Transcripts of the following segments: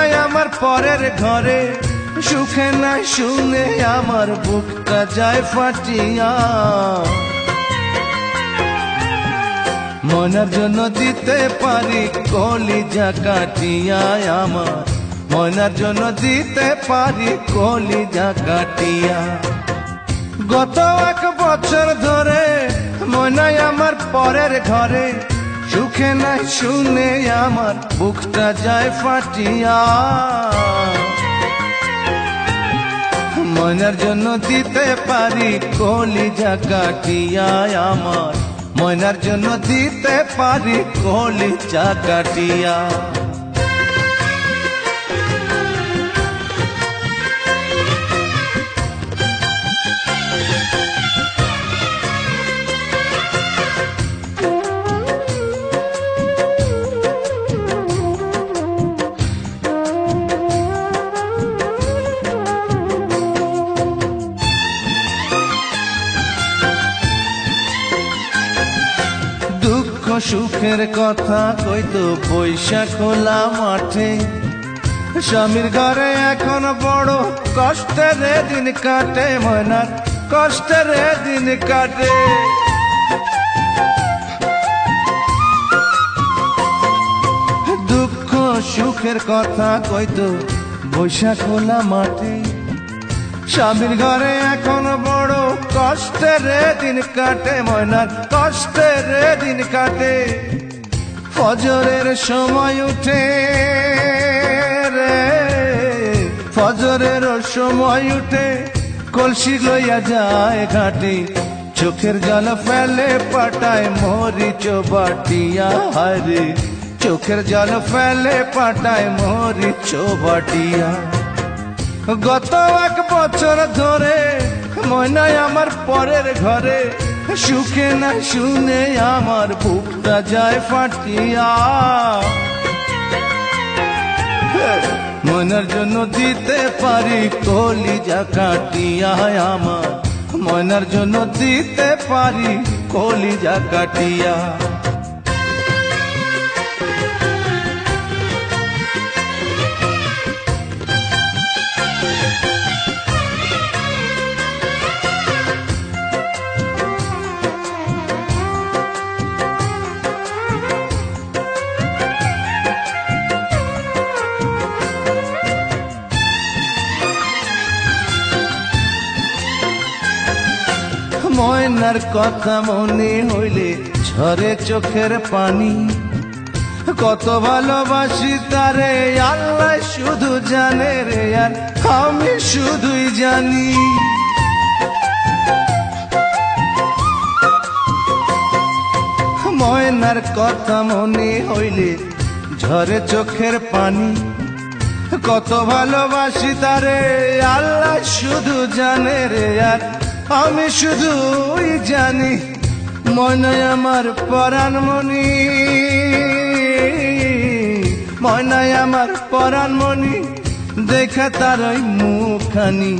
ময়নাই আমার পরের ঘরে, সুখে নাই শুনে আমার বুকটা যায় ফাটিয়া। ময়নার জন্য দিতে পারি কলিজা কাটিয়া আমার, ময়নার জন্য দিতে পারি কলিজা কাটিয়া। গত 1 বছর ধরে ময়নাই আমার পরের ঘরে, সুখে নাই শুনে আমার বুকটা যায় ফাটিয়া। ময়নার জন্য দিতে পারি কলিজা কাটিয়া আমার, ময়নার জন্য দিতে পারি কলিজা কাটিয়া। সুখের কথা কইতো বৈশাখ খোলা মাঠে, স্বামীর ঘরে এখন বড় কষ্টের দিন কাটে, ময়নার কষ্টের দিন কাটে। দুঃখ সুখের কথা কইতো বৈশাখ খোলা মাঠে, স্বামীর ঘরে এখন বড় কষ্টের দিন কাটে, ময়নার কষ্টের দিন কাটে। ফজরের সময় উঠে রে, ফজরের সময় উঠে কলসি লইয়া যায় ঘাটে, চোখের জল ফেলে পাটায় মরিচ বাটিয়া। হারে চোখের জল ফেলে পাটায় মরিচ বাটিয়া। গত 1 বছর ধরে ময়নাই আমার পরের ঘরে, সুখে না শুনে আমার বুকটা যায় ফাটিয়া। ময়নার জন্য দিতে পারি কলিজা কাটিয়া আমার, ময়নার জন্য দিতে পারি কলিজা কাটিয়া। ময়নার কথা মনে হইলে ঝরে চোখের পানি, কত ভালোবাসি তারে আল্লাহ শুধু জানে রে, আর আমি শুধুই জানি। ময়নার কথা মনে হইলে ঝরে চোখের পানি, কত ভালোবাসি তারে আল্লাহ শুধু জানে রে, আর আমি শুধুই জানি। ময়নাই আমার পরাণ মনি, ময়নাই আমার পরাণ মনি, দেখা তার ওই মুখানি।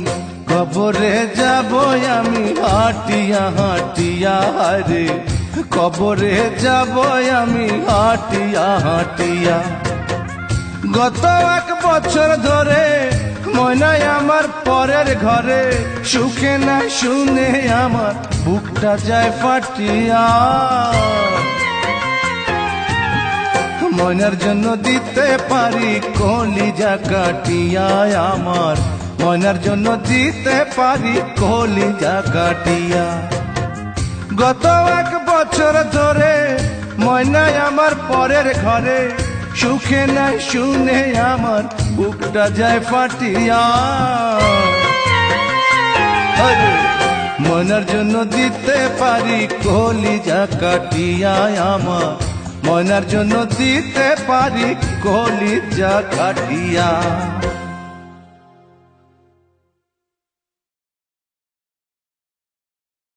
কবরে যাব আমি হাটিয়া হাটিয়া, রে কবরে যাব আমি হাটিয়া হাটিয়া। গত 1 বছর ধরে ময়নাই আমার পরের ঘরে, সুখে না শুনে আমার বুকটা যায় ফাটিয়া। ময়নার জন্য দিতে পারি কলিজা কাটিয়া আমার, ময়নার জন্য দিতে পারি কলিজা কাটিয়া। গত 1 বছর ধরে ময়নাই আমার পরের ঘরে, সুখে নাই শুনে আমার বুকটা যায় ফাটিয়া। ময়নার জন্য দিতে পারি কলিজা কাটিয়া আমার, ময়নার জন্য দিতে পারি কলিজা কাটিয়া।